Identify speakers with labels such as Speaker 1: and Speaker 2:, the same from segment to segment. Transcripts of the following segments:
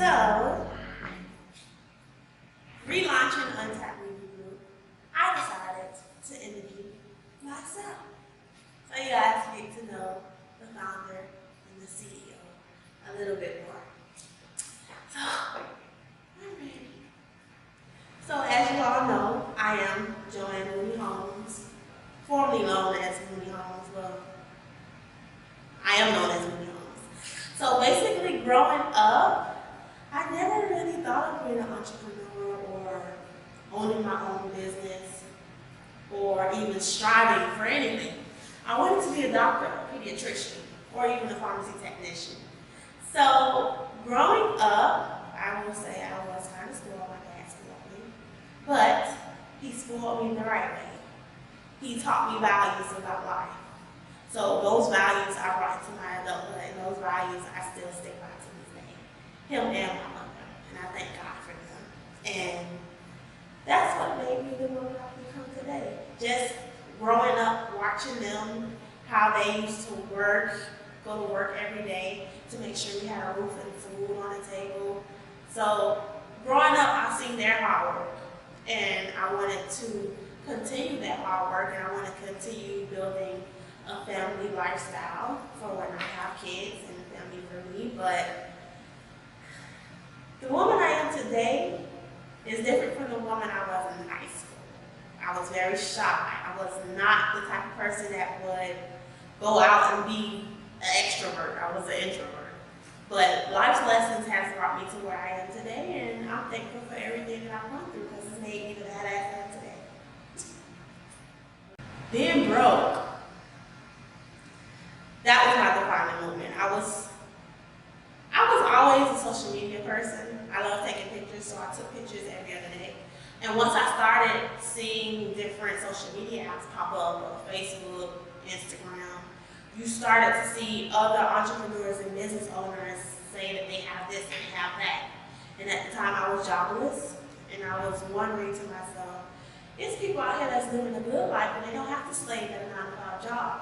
Speaker 1: So, relaunching Untapped Media Group, I decided to interview myself. So you guys get to know the founder and the CEO a little bit more. So, I'm ready. So as you all know, I am Moonie Holmes, formerly known as Moonie Holmes. Well, I am known as Moonie Holmes. So basically growing up, I never really thought of being an entrepreneur or owning my own business or even striving for anything. I wanted to be a doctor, a pediatrician, or even a pharmacy technician. So growing up, I will say I was kind of spoiled. My dad spoiled me, but he spoiled me the right way. He taught me values about life. So those values I brought to my adulthood, and those values I still stick by to this day. Him and my mother, and I thank God for them. And that's what made me the woman I've become today. Just growing up, watching them, how they used to work, go to work every day to make sure we had a roof and food on the table. So growing up, I've seen their hard work, and I wanted to continue that hard work, and I want to continue building a family lifestyle for when I have kids and a family for me. But the woman I am today is different from the woman I was in high school. I was very shy. I was not the type of person that would go out and be an extrovert. I was an introvert. But life's lessons has brought me to where I am today, and I'm thankful for everything that I've gone through because it's made me the badass I am today. Being broke, that was my defining moment. I was always a social media person. I love taking pictures, so I took pictures every other day. And once I started seeing different social media apps pop up on Facebook, Instagram, you started to see other entrepreneurs and business owners say that they have this and they have that. And at the time I was jobless, and I was wondering to myself, it's people out here that's living a good life and they don't have to slave at a 9-to-5 job.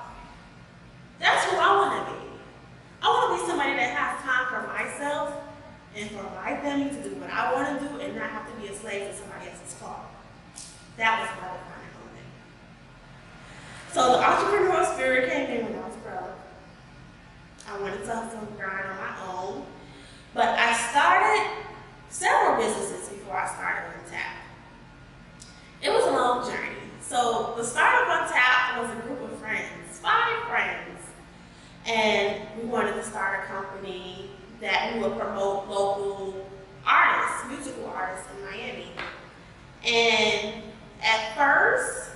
Speaker 1: That's who I want to be. I want to be somebody that has time for myself and for my family to do what I want to do and not have to be a slave to somebody else's car. That was my defining moment. So the entrepreneurial spirit came in when I was broke. I wanted to hustle and grind on my own, but I started several businesses before I started Untapped. It was a long journey. So the start of Untapped was a group of friends, 5 friends. And we wanted to start a company that we would promote local artists, musical artists in Miami. And at first,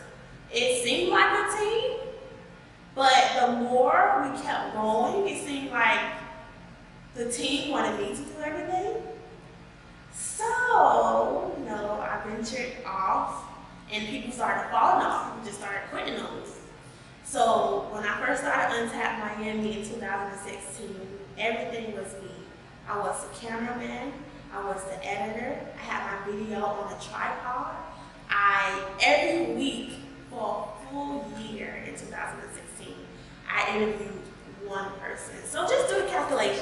Speaker 1: it seemed like a team, but the more we kept going, it seemed like the team wanted me to do everything. So, I ventured off, and people started falling off. People just started quitting on us. So when I first started Untapped Miami in 2016, everything was me. I was the cameraman, I was the editor, I had my video on a tripod. Every week for a full year in 2016, I interviewed one person. So just do the calculations.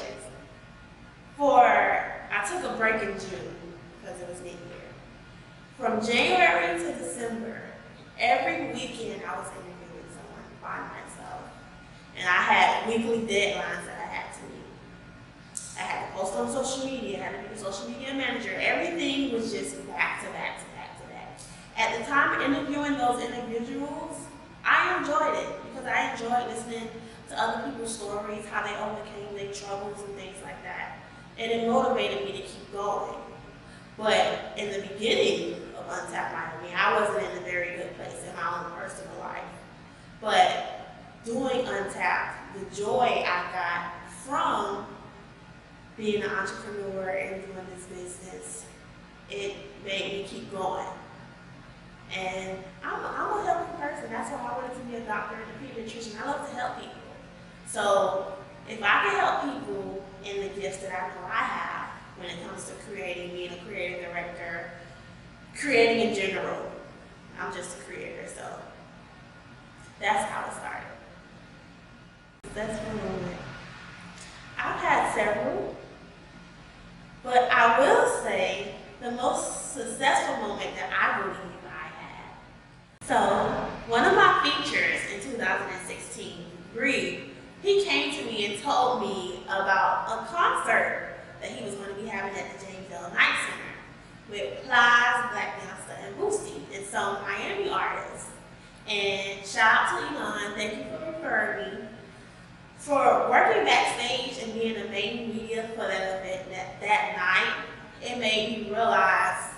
Speaker 1: I took a break in June because it was mid-year. From January to December, every weekend I was interviewing someone by myself. And I had weekly deadlines that I had to meet. I had to post on social media, I had to be the social media manager. Everything was just back to back to back to back. At the time of interviewing those individuals, I enjoyed it because I enjoyed listening to other people's stories, how they overcame their troubles and things like that. And it motivated me to keep going. But in the beginning of Untapped Miami, I wasn't in a very good place in my own personal life. But doing Untapped, the joy I got from being an entrepreneur and doing this business, it made me keep going. And I'm a helping person. That's why I wanted to be a doctor and a pediatrician. I love to help people. So if I can help people in the gifts that I know I have when it comes to creating, being a creative director, creating in general, I'm just a creator. So that's how it started. That's one moment. I've had several, but But I will say the most successful moment that I believe I had. So one of my features in 2016, Bree, he came to me and told me about a concert that he was going to be having at the James L. Knight Center with Plies, Black Youngster, and Boosie, and some Miami artists. And shout out to Elon, thank you for referring me. For working backstage and being the main media for that event that night, it made me realize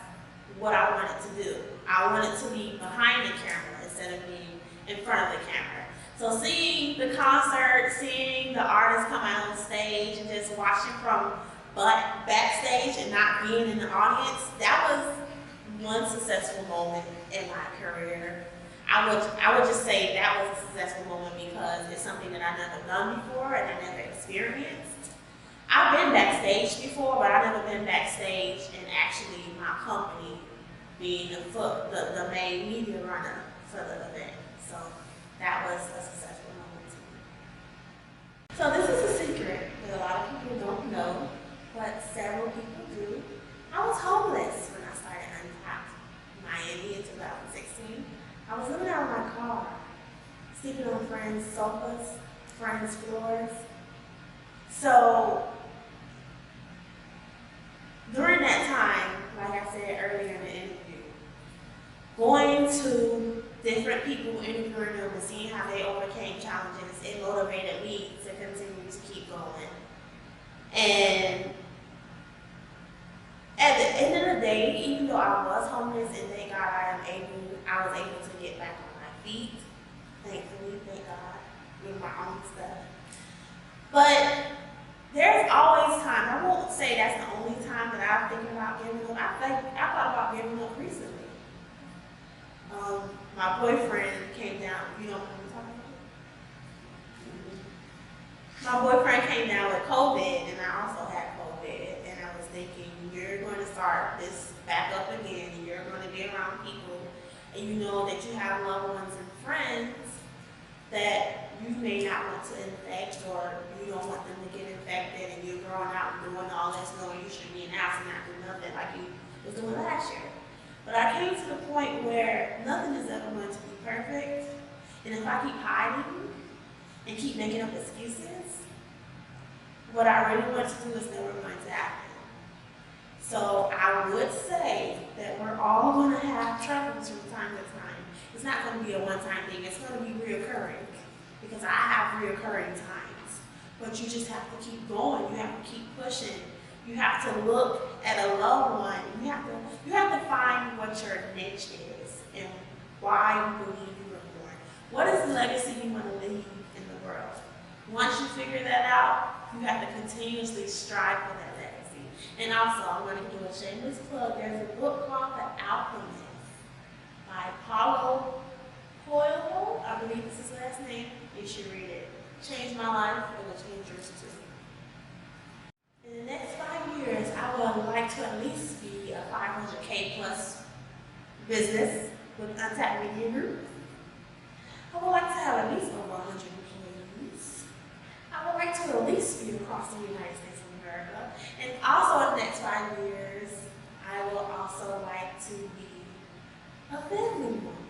Speaker 1: what I wanted to do. I wanted to be behind the camera instead of being in front of the camera. So seeing the concert, seeing the artists come out on stage and just watching from backstage and not being in the audience, that was one successful moment in my career. I would just say that was a successful moment because it's something that I've never done before and I never experienced. I've been backstage before, but I've never been backstage and actually my company being the main media runner for the event. So that was a successful moment to me. So this is a secret that a lot of people don't know, but several people do. I was homeless when I started Untapped Miami in 2016. I was living out of my car, sleeping on friends' sofas, friends' floors. So during that time, like I said earlier in the interview, going to different people, interviewing them and seeing how they overcame challenges, it motivated me to continue to keep going. And at the end of the day, even though I was homeless, and thank God I was able to get back on my feet. Thankfully, thank God, with my own stuff. But there's always time. I won't say that's the only time that I'm thinking about giving up. I thought about giving up recently. My boyfriend came down. You know what I'm talking about? My boyfriend came down with COVID, and I also had COVID, and I was thinking, you're going to start this back up again, and you're going to be around people, and you know that you have loved ones and friends that you may not want to infect, or you don't want them to get infected, and you're growing out and doing all this, knowing you should be in the house and not do nothing like you was doing last year. But I came to the point where nothing is ever going to be perfect, and if I keep hiding and keep making up excuses, what I really want to do is never going to happen. So I would say that we're all going to have troubles from time to time. It's not going to be a one-time thing. It's going to be reoccurring because I have reoccurring times. But you just have to keep going. You have to keep pushing. You have to look at a loved one. You have to find what your niche is and why you believe you were born. What is the legacy you want to leave in the world? Once you figure that out, you have to continuously strive for that legacy. And also, I'm going to do a shameless plug. There's a book called The Alchemist by Paulo Coelho. I believe this is his last name. You should read it. Changed my life. It will change yours too. In the next 5 years, I would like to at least be a 500K plus business with Untapped Media Group. I would like to have at least over 100 employees. I would like to at least be across the United States of America. And also in the next 5 years, I will also like to be a family woman.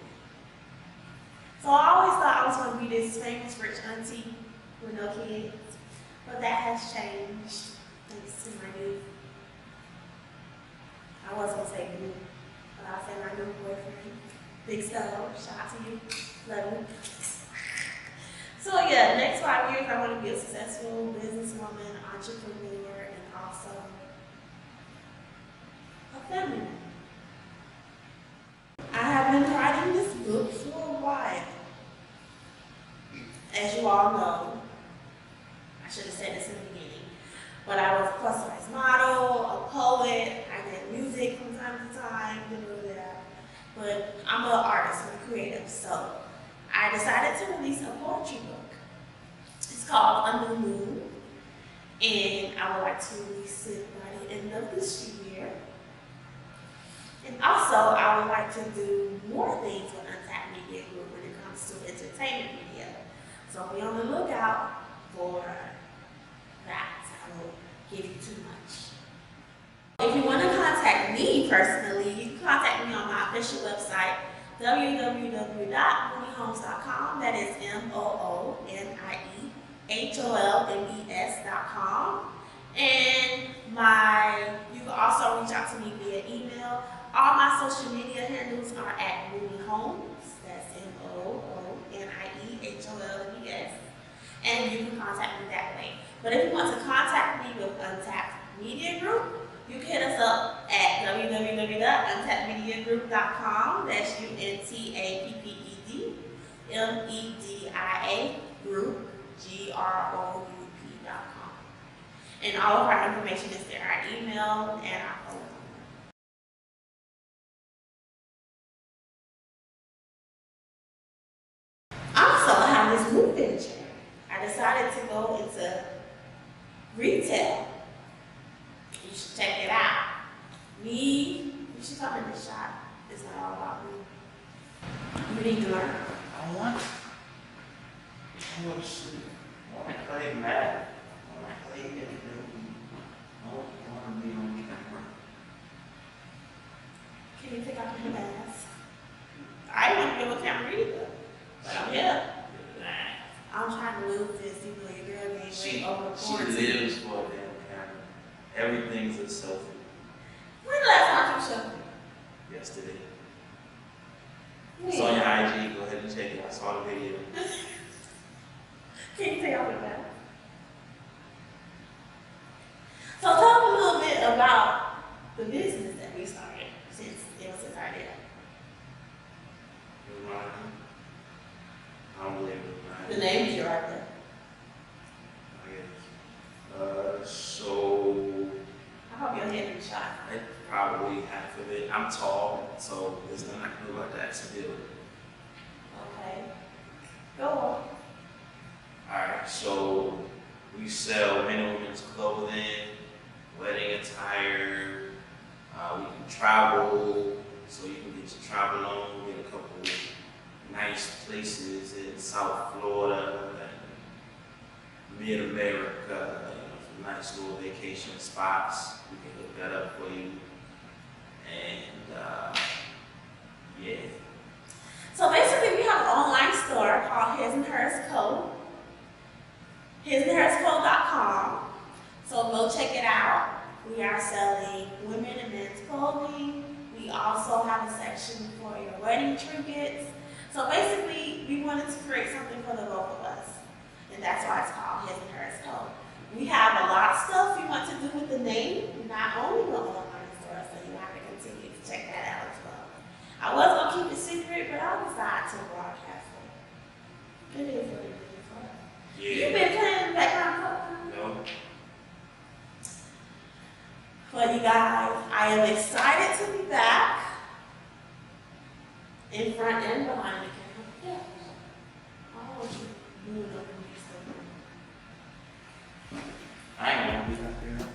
Speaker 1: So I always thought I was going to be this famous rich auntie with no kids, but that has changed thanks to my new, I was going to say new, but I'll say my new boyfriend, Big Stella. Shout out to you, love you. So yeah, next 5 years I want to be a successful businesswoman, entrepreneur, and also a family woman. I have been writing this book for a while. As you all know, I should have said this in the beginning, but I was a plus size model, a poet, I did music from time to time, but I'm an artist, I'm a creative, so I decided to release a poetry book. It's called A New Moon, and I would like to release it by the end of this year. And also, I would like to do more things with Untapped Media Group when it comes to entertainment media. So be on the lookout for that. I won't give you too much. me personally, you can contact me on my official website, www.moonieholmes.com. That is MOONIEHOLMES.com. And you can also reach out to me via email. All my social media handles are at Moonie Holmes. That's MOONIEHOLMES. And you can contact me that way. But if you want to contact me with Untapped Media Group, you can hit us up at www.untappedmediagroup.com. That's UNTAPPEDMEDIA Group, GROUP.com. And all of our information is there, our email and our phone number. Also, I have this new venture. I decided to go into retail. You should check it out. You should come in the shop. It's not all about me. You need to learn.
Speaker 2: I want to see. I want to play Matt. I want to play anything. I want to be on camera.
Speaker 1: Can you take off your mask? I didn't want to be on camera either. But I'm here. I'm trying to lose this, even though your girl ain't
Speaker 2: She
Speaker 1: lives
Speaker 2: for a damn camera. Everything's a selfie.
Speaker 1: When the last time you showed me?
Speaker 2: Yesterday. It's on your IG. Go ahead and check it. I saw the video.
Speaker 1: Can you take off your mask? So talk a little bit about the business that we started since our day.
Speaker 2: It was mine. I don't believe it was mine.
Speaker 1: The name is your right there.
Speaker 2: So
Speaker 1: I hope your head is shot.
Speaker 2: probably half of it. I'm tall, so there's nothing I can do about that. It's a deal.
Speaker 1: Okay. Go on.
Speaker 2: Alright, so we sell men and women's clothing, wedding attire. We can travel, so you can get your travel on. We have a couple nice places in South Florida and Mid-America, some nice little vacation spots. We can hook that up for you. And yeah.
Speaker 1: So basically, we have an online store called His and Hers Co. HisandHersCo.com. So go check it out. We are selling women and men's clothing. We also have a section for your wedding trinkets. So basically, we wanted to create something for the both of us. And that's why it's called His and Hers Co. We have a lot of stuff we want to do with the name, not only the online store, so you have to continue to check that out as well. I was going to keep it secret, but I decided to broadcast it. It is what it is. Huh?
Speaker 2: Yeah.
Speaker 1: You've been playing the background program?
Speaker 2: No.
Speaker 1: But you guys, I am excited to be back in front and behind the camera. Yeah. I want you moving up and do something.
Speaker 2: I ain't gonna be up here.